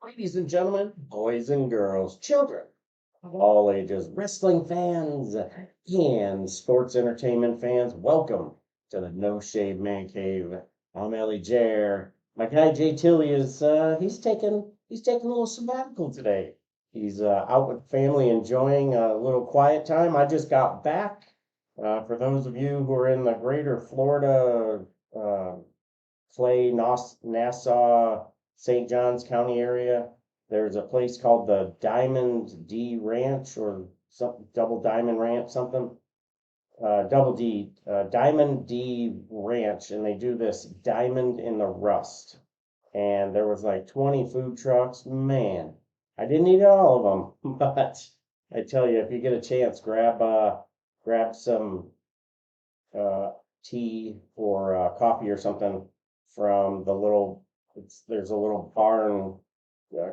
Ladies and gentlemen, boys and girls, children of all ages, wrestling fans and sports entertainment fans, welcome to the No Shave Man Cave. I'm ElliJare. My guy Jay Tilly is he's taking a little sabbatical today. He's out with family enjoying a little quiet time. I just got back. For those of you who are in the greater Florida, Clay, Nassau, St. Johns County area, there's a place called the Diamond D Ranch or some Double Diamond Ranch, something. Double D, Diamond D Ranch, and they do this Diamond in the Rust. And there was like 20 food trucks. Man, I didn't eat all of them, but I tell you, if you get a chance, grab some uh, tea or coffee or something from the little. There's a little barn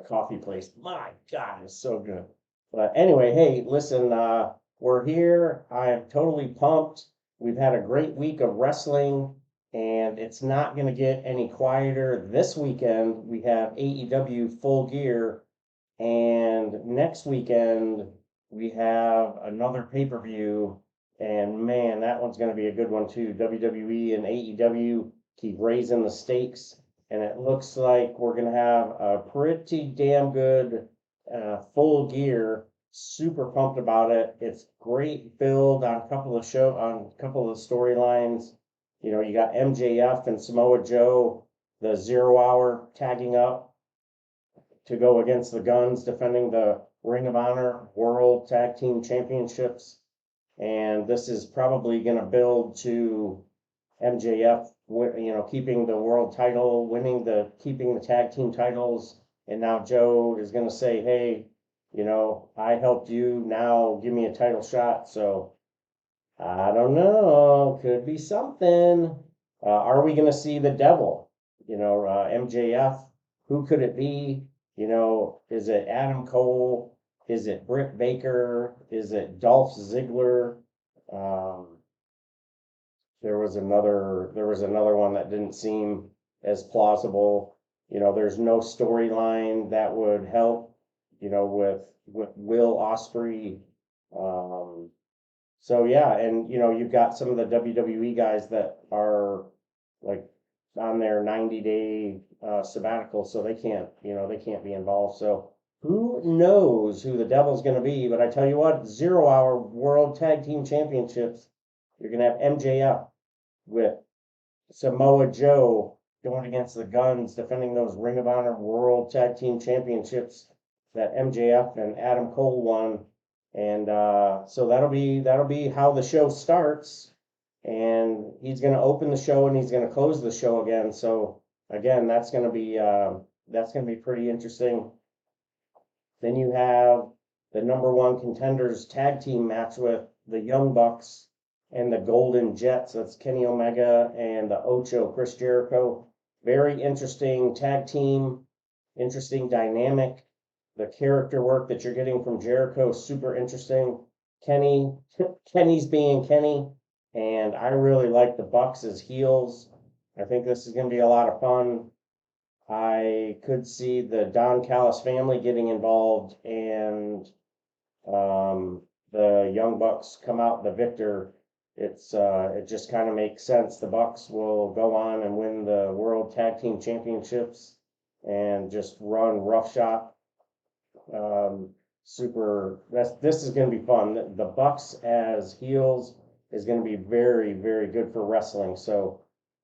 coffee place. My God, it's so good. But anyway, hey, listen, we're here. I am totally pumped. We've had a great week of wrestling, and it's not going to get any quieter. This weekend, we have AEW Full Gear, and next weekend, we have another pay-per-view, and man, that one's going to be a good one too. WWE and AEW keep raising the stakes, and it looks like we're going to have a pretty damn good Full Gear. Super pumped about it. It's great build on a couple of the storylines. You know, you got MJF and Samoa Joe, the 0 Hour tagging up to go against the Guns, defending the Ring of Honor World Tag Team Championships. And this is probably going to build to MJF, keeping the world title, keeping the tag team titles. And now Joe is going to say, hey, I helped you. Now give me a title shot. So I don't know. Could be something. Are we going to see the devil? MJF. Who could it be? Is it Adam Cole? Is it Britt Baker? Is it Dolph Ziggler? There was another one that didn't seem as plausible. There's no storyline that would help, with Will Ospreay. So yeah, and you've got some of the WWE guys that are like on their 90-day sabbatical, so they can't be involved. So who knows who the devil's going to be? But I tell you what, 0 Hour World Tag Team Championships, you're going to have MJF with Samoa Joe going against the Guns, defending those Ring of Honor World Tag Team Championships that MJF and Adam Cole won. And so that'll be how the show starts. And he's going to open the show and he's going to close the show again. So again, that's going to be pretty interesting. Then you have the #1 contenders tag team match with the Young Bucks and the Golden Jets. That's Kenny Omega and the Ocho, Chris Jericho. Very interesting tag team, interesting dynamic. The character work that you're getting from Jericho, super interesting. Kenny's being Kenny, and I really like the Bucks as heels. I think this is going to be a lot of fun. I could see the Don Callis family getting involved, and the Young Bucks come out the victor. It just kind of makes sense. The Bucks will go on and win the World Tag Team Championships and just run roughshod. This is going to be fun. The Bucks as heels is going to be very, very good for wrestling. So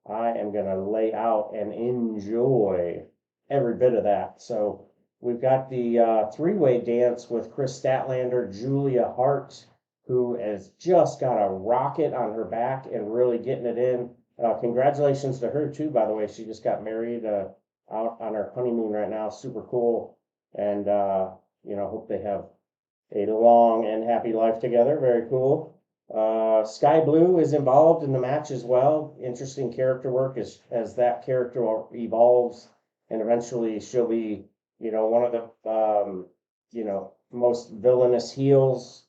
I am going to lay out and enjoy every bit of that. So we've got the three-way dance with Chris Statlander, Julia Hart, who has just got a rocket on her back and really getting it in. Congratulations to her too, by the way. She just got married out on her honeymoon right now. Super cool. And hope they have a long and happy life together. Very cool. Sky Blue is involved in the match as well. Interesting character work as that character evolves, and eventually she'll be, one of the, most villainous heels.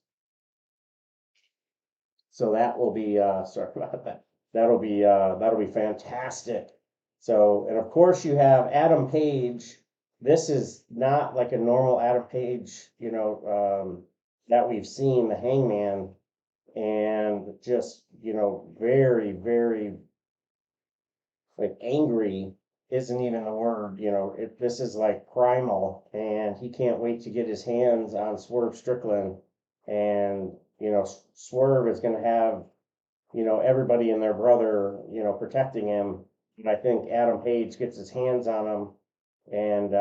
So that will be, sorry about that. That'll be fantastic. So, and of course you have Adam Page this is not like a normal Adam Page, that we've seen, the Hangman, and just, very, very like angry isn't even the word, this is like primal, and he can't wait to get his hands on Swerve Strickland. And, Swerve is going to have, everybody and their brother, protecting him. And I think Adam Page gets his hands on him, and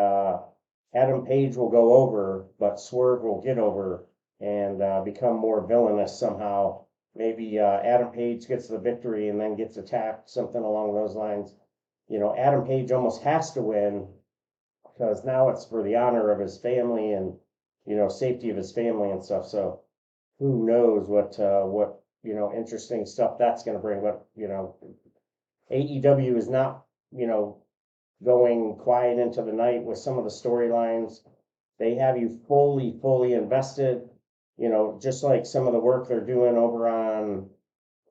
Adam Page will go over, but Swerve will get over and become more villainous somehow. Maybe Adam Page gets the victory and then gets attacked, something along those lines. Adam Page almost has to win because now it's for the honor of his family and, safety of his family and stuff. So who knows what interesting stuff that's going to bring. But, AEW is not, going quiet into the night with some of the storylines. They have you fully invested, just like some of the work they're doing over on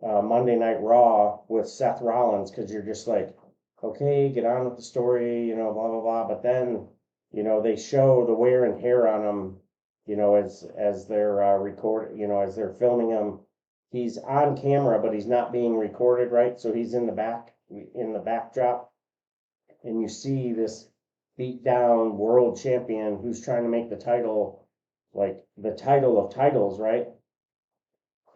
Monday Night Raw with Seth Rollins, because you're just like, okay, get on with the story, blah, blah, blah. But then, they show the wear and tear on them, as they're as they're filming him. He's on camera, but he's not being recorded, right? So he's in the backdrop, and you see this beat down world champion who's trying to make the title, like the title of titles, right?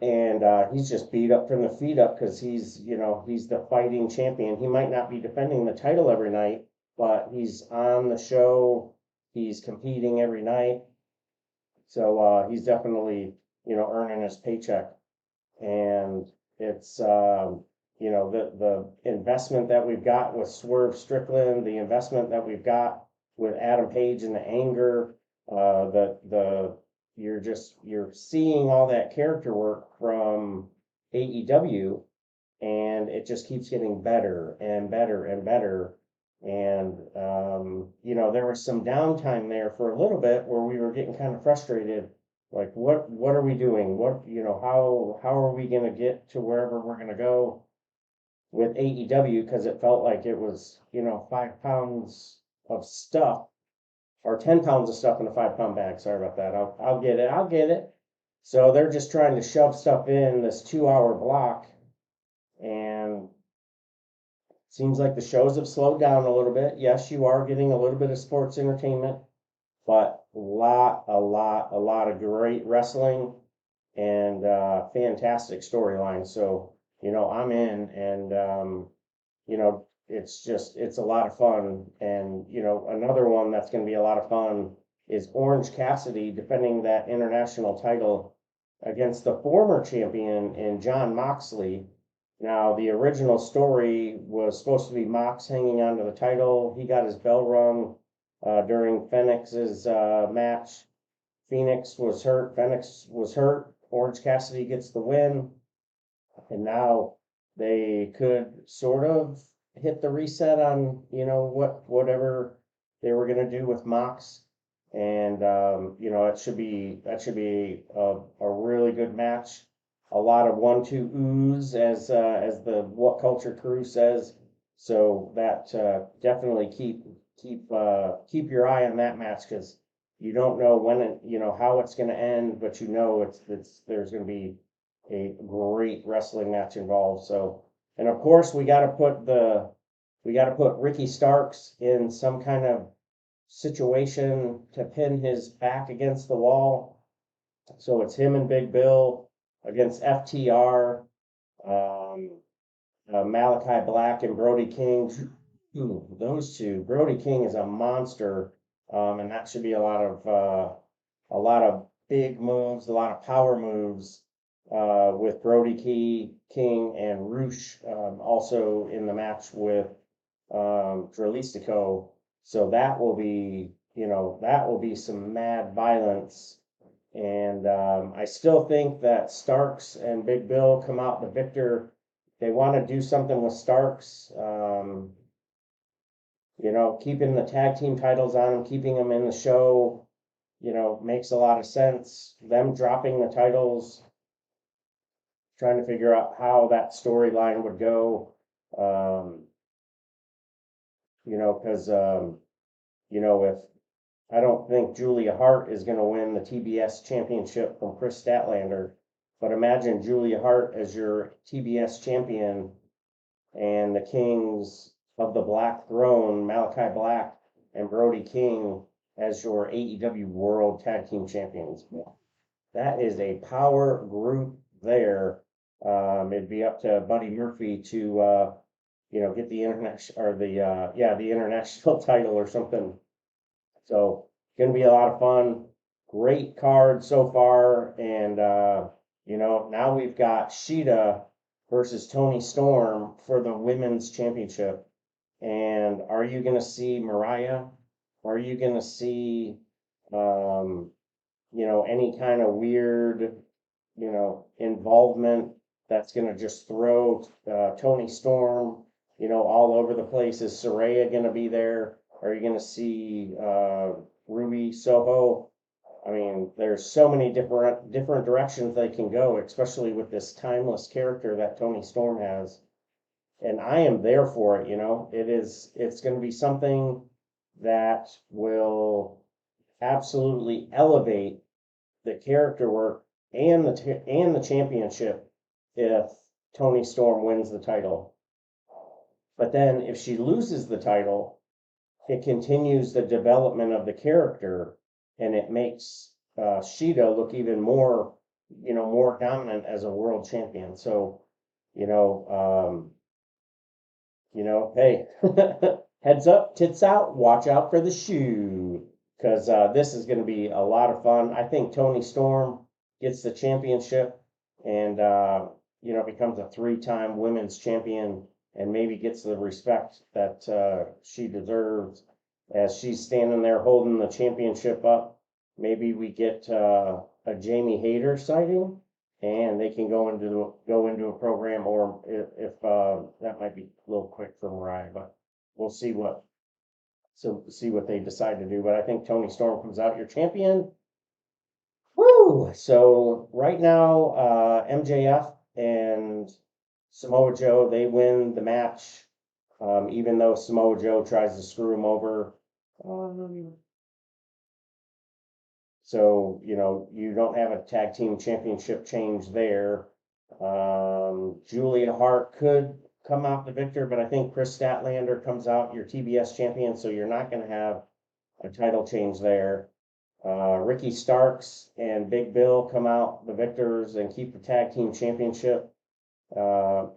And he's just beat up from the feet up because he's the fighting champion. He might not be defending the title every night, but he's on the show. He's competing every night. So he's definitely, earning his paycheck. And it's, the investment that we've got with Swerve Strickland, the investment that we've got with Adam Page and the anger, you're seeing all that character work from AEW, and it just keeps getting better and better and better. And there was some downtime there for a little bit where we were getting kind of frustrated. Like, what are we doing? How are we going to get to wherever we're going to go with AEW? Because it felt like it was, 5 pounds of stuff or 10 pounds of stuff in a 5-pound bag. Sorry about that. I'll get it. I'll get it. So they're just trying to shove stuff in this 2-hour block, and seems like the shows have slowed down a little bit. Yes, you are getting a little bit of sports entertainment, but a lot of great wrestling and fantastic storylines. So, I'm in, and it's a lot of fun. And, another one that's going to be a lot of fun is Orange Cassidy defending that international title against the former champion in John Moxley. Now, the original story was supposed to be Mox hanging onto the title. He got his bell rung during Phoenix's match. Phoenix was hurt. Phoenix was hurt. Orange Cassidy gets the win. And now they could sort of hit the reset on, whatever they were going to do with Mox. And, that should be a really good match. A lot of 1-2 oohs, as the What Culture crew says. So that definitely keep your eye on that match, because you don't know when how it's going to end, but there's going to be a great wrestling match involved. So, and of course we got to put Ricky Starks in some kind of situation to pin his back against the wall. So it's him and Big Bill against FTR, Malachi Black and Brody King. Ooh, those two. Brody King is a monster, and that should be a lot of big moves, a lot of power moves, with Brody King and Roosh, also in the match with Dralistico. So that will be some mad violence. And I still think that Starks and Big Bill come out the victor. They want to do something with Starks, keeping the tag team titles on him, keeping them in the show, makes a lot of sense. Them dropping the titles, trying to figure out how that storyline would go, because if I don't think Julia Hart is going to win the TBS championship from Chris Statlander, but imagine Julia Hart as your TBS champion and the Kings of the Black Throne, Malachi Black and Brody King, as your AEW World Tag Team Champions. That is a power group there. It'd be up to Buddy Murphy to get the international or the international title or something. So gonna be a lot of fun. Great card so far, and now we've got Shida versus Toni Storm for the women's championship. And are you gonna see Mariah? Are you gonna see any kind of weird, involvement that's gonna just throw Toni Storm, all over the place? Is Saraya gonna be there? Are you gonna see Ruby Soho? I mean, there's so many different directions they can go, especially with this timeless character that Toni Storm has. And I am there for it, it's going to be something that will absolutely elevate the character work and the championship if Toni Storm wins the title. But then if she loses the title, it continues the development of the character, and it makes Shida look even more, more dominant as a world champion. So, hey, heads up, tits out, watch out for the shoe, because this is going to be a lot of fun. I think Toni Storm gets the championship and, becomes a 3-time women's champion and maybe gets the respect that she deserves as she's standing there holding the championship up. Maybe we get a Jamie Hayter sighting, and they can go into a program, or if that might be a little quick for Mariah, but we'll see what they decide to do. But I think Toni Storm comes out your champion. Woo! So right now, MJF and Samoa Joe, they win the match, even though Samoa Joe tries to screw him over. So, you don't have a tag team championship change there. Julia Hart could come out the victor, but I think Chris Statlander comes out your TBS champion, so you're not going to have a title change there. Ricky Starks and Big Bill come out the victors and keep the tag team championship. So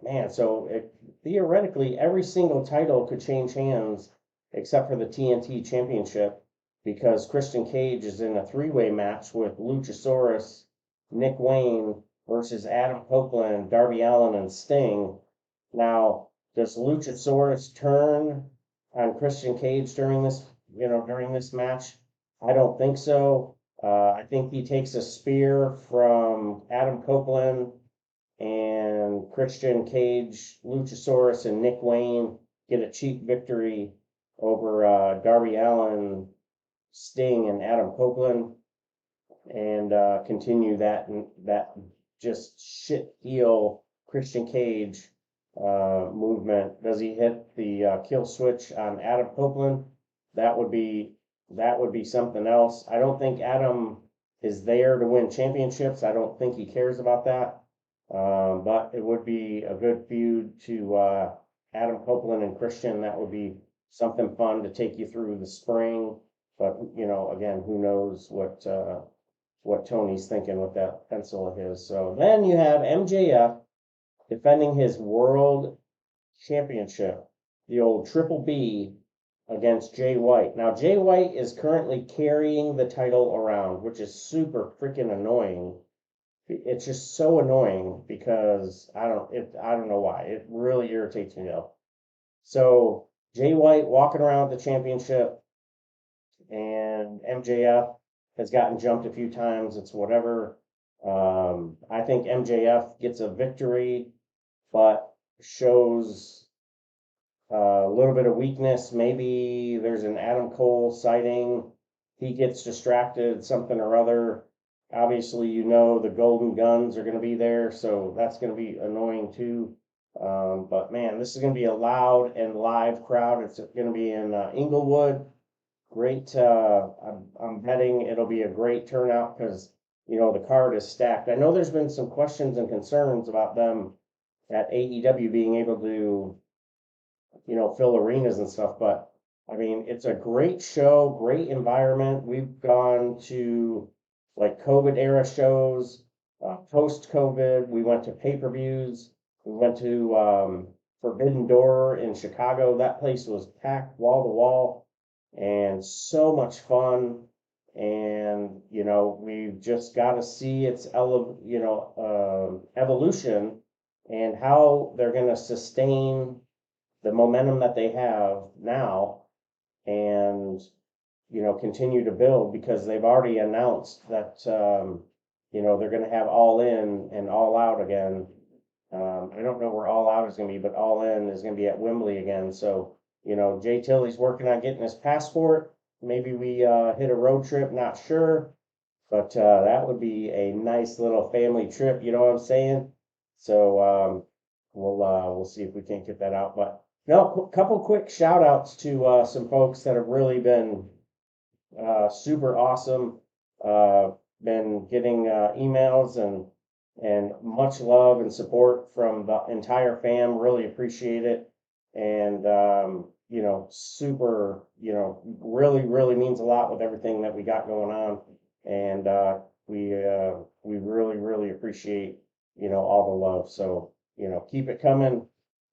theoretically, every single title could change hands except for the TNT championship, because Christian Cage is in a 3-way match with Luchasaurus, Nick Wayne versus Adam Copeland, Darby Allin, and Sting. Now, does Luchasaurus turn on Christian Cage during this match? I don't think so. I think he takes a spear from Adam Copeland, and Christian Cage, Luchasaurus, and Nick Wayne get a cheap victory over Darby Allin, Sting, and Adam Copeland, and continue that just shit heel Christian Cage movement. Does he hit the kill switch on Adam Copeland? That would be something else. I don't think Adam is there to win championships. I don't think he cares about that. But it would be a good feud to Adam Copeland and Christian. That would be something fun to take you through the spring. But again, who knows what Tony's thinking with that pencil of his. So then you have MJF defending his world championship, the old Triple B, against Jay White. Now, Jay White is currently carrying the title around, which is super freaking annoying. It's just so annoying because I don't know why. It really irritates me though. So Jay White walking around with the championship, and MJF has gotten jumped a few times. It's whatever. I think MJF gets a victory, but shows a little bit of weakness. Maybe there's an Adam Cole sighting. He gets distracted, something or other. Obviously, the Golden Guns are going to be there, so that's going to be annoying too. But man, this is going to be a loud and live crowd. It's going to be in Inglewood. great. I'm betting it'll be a great turnout because, the card is stacked. I know there's been some questions and concerns about them at AEW being able to, fill arenas and stuff, but I mean, it's a great show, great environment. We've gone to like COVID era shows, post COVID. We went to pay-per-views. We went to Forbidden Door in Chicago. That place was packed wall to wall and so much fun. And, we've just got to see its evolution and how they're going to sustain the momentum that they have now and continue to build because they've already announced that they're going to have All In and All Out again. I don't know where All Out is going to be, but All In is going to be at Wembley again. So Jay Tilley's working on getting his passport. Maybe we hit a road trip, not sure, but that would be a nice little family trip. You know what I'm saying? So we'll see if we can't get that out, but. No, a couple quick shout outs to some folks that have really been super awesome. Been getting emails and much love and support from the entire fam. Really appreciate it. And super, really means a lot with everything that we got going on. And we really appreciate, all the love. So, keep it coming.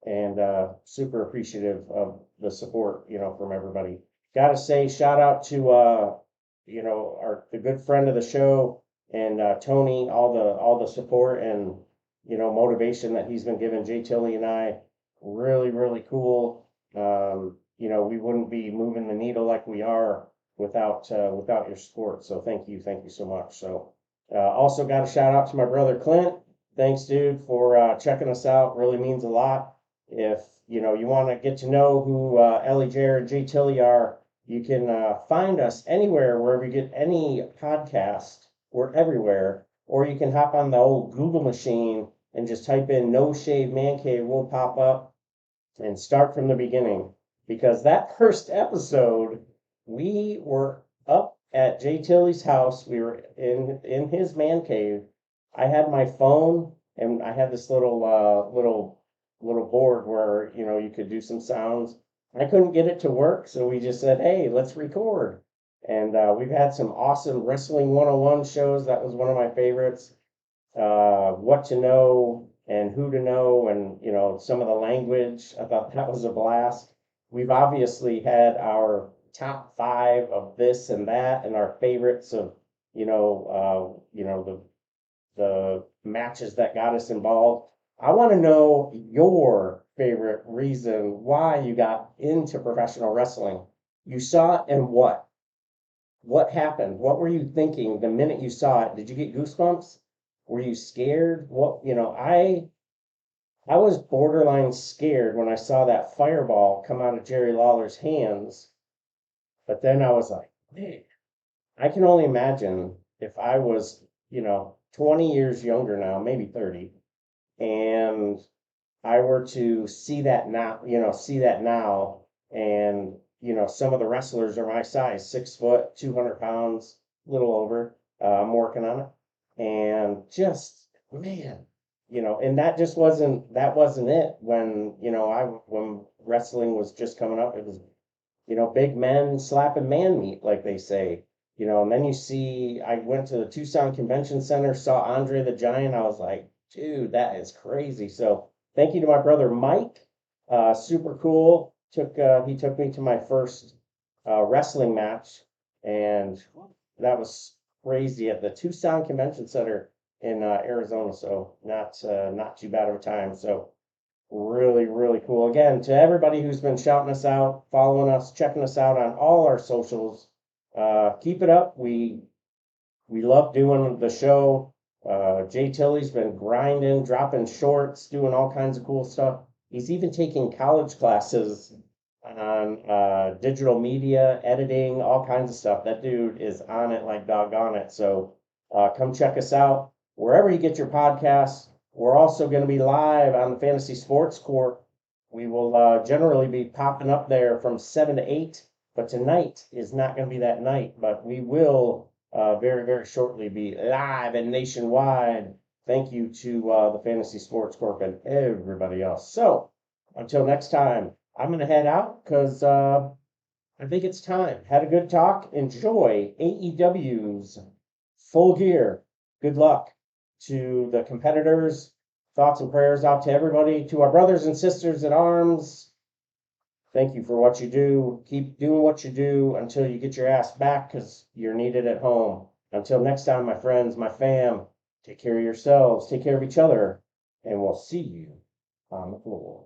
And super appreciative of the support, from everybody. Gotta say, shout out to the good friend of the show and Toni, all the support and motivation that he's been giving Jay Tilley and I. Really cool. We wouldn't be moving the needle like we are without your support. So thank you so much. So also got a shout out to my brother Clint. Thanks, dude, for checking us out. Really means a lot. If you want to get to know who ElliJare and Jay Tilley are, you can find us anywhere wherever you get any podcast. We're everywhere. Or you can hop on the old Google machine and just type in No Shave Man Cave. Will pop up and start from the beginning. Because that first episode, we were up at Jay Tilley's house. We were in his man cave. I had my phone and I had this little board where you could do some sounds. I couldn't get it to work, so we just said, hey, let's record. And we've had some awesome Wrestling 101 shows. That was one of my favorites. What to know and who to know and some of the language. I thought that was a blast. We've obviously had our top 5 of this and that and our favorites of the matches that got us involved. I want to know your favorite reason why you got into professional wrestling. You saw it and what? What happened? What were you thinking the minute you saw it? Did you get goosebumps? Were you scared? I was borderline scared when I saw that fireball come out of Jerry Lawler's hands. But then I was like, man, I can only imagine if I was, 20 years younger now, maybe 30. And I were to see that now, and some of the wrestlers are my size, 6 foot, 200 pounds, a little over. I'm working on it, and just man, and that wasn't it when when wrestling was just coming up. It was big men slapping man meat, like they say. And then I went to the Tucson Convention Center, saw Andre the Giant. I was like, dude, that is crazy. So thank you to my brother Mike. Super cool. He took me to my first wrestling match, and that was crazy at the Tucson Convention Center in Arizona. So not too bad of a time. So really cool. Again, to everybody who's been shouting us out, following us, checking us out on all our socials, keep it up. We love doing the show. Jay Tilley's been grinding, dropping shorts, doing all kinds of cool stuff. He's even taking college classes on digital media, editing, all kinds of stuff. That dude is on it like doggone it. So come check us out wherever you get your podcasts. We're also going to be live on the Fantasy Sports Court. We will generally be popping up there from 7 to 8 But tonight is not going to be that night, but we will very, very shortly be live and nationwide. Thank you to the Fantasy Sports Corp and everybody else. So until next time, I'm going to head out because I think it's time. Had a good talk. Enjoy AEW's Full Gear. Good luck to the competitors. Thoughts and prayers out to everybody. To our brothers and sisters in arms, thank you for what you do. Keep doing what you do until you get your ass back because you're needed at home. Until next time, my friends, my fam, take care of yourselves, take care of each other, and we'll see you on the floor.